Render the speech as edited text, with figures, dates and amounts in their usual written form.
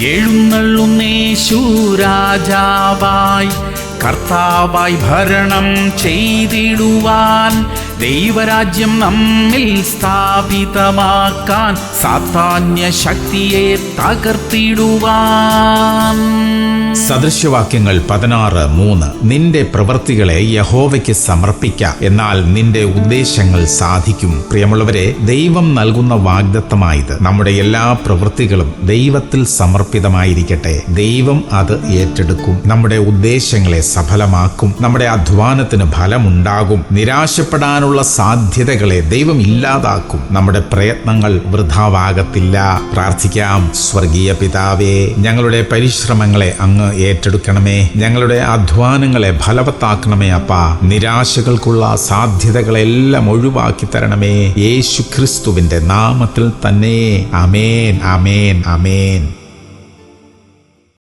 എഴുന്നള്ളുന്നേശു രാജാവായി കർത്താവായി ഭരണം ചെയ്തിടുവാൻ, ദൈവരാജ്യം നമ്മിൽ സ്ഥാപിതമാക്കാൻ, സാത്താന്യ ശക്തിയെ തകർത്തിടുവാൻ. സദൃശവാക്യങ്ങൾ 16:3. നിന്റെ പ്രവൃത്തികളെ യഹോവയ്ക്ക് സമർപ്പിക്ക, എന്നാൽ നിന്റെ ഉദ്ദേശങ്ങൾ സാധിക്കും. പ്രിയമുള്ളവരെ, ദൈവം നൽകുന്ന വാഗ്ദത്തമായത് നമ്മുടെ എല്ലാ പ്രവൃത്തികളും ദൈവത്തിൽ സമർപ്പിതമായിരിക്കട്ടെ. ദൈവം അത് ഏറ്റെടുക്കും. നമ്മുടെ ഉദ്ദേശങ്ങളെ സഫലമാക്കും. നമ്മുടെ അധ്വാനത്തിന് ഫലമുണ്ടാകും. നിരാശപ്പെടാനുള്ള സാധ്യതകളെ ദൈവം ഇല്ലാതാക്കും. നമ്മുടെ പ്രയത്നങ്ങൾ വൃഥാവാകത്തില്ല. പ്രാർത്ഥിക്കാം. സ്വർഗീയ പിതാവേ, ഞങ്ങളുടെ പരിശ്രമങ്ങളെ അങ്ങ് ഏറ്റെടുക്കണമേ. ഞങ്ങളുടെ അധ്വാനങ്ങളെ ഫലവത്താക്കണമേ അപ്പാ. നിരാശകൾക്കുള്ള സാധ്യതകളെല്ലാം ഒഴിവാക്കി തരണമേ. യേശു ക്രിസ്തുവിന്റെ നാമത്തിൽ തന്നെ. ആമേൻ, ആമേൻ, ആമേൻ.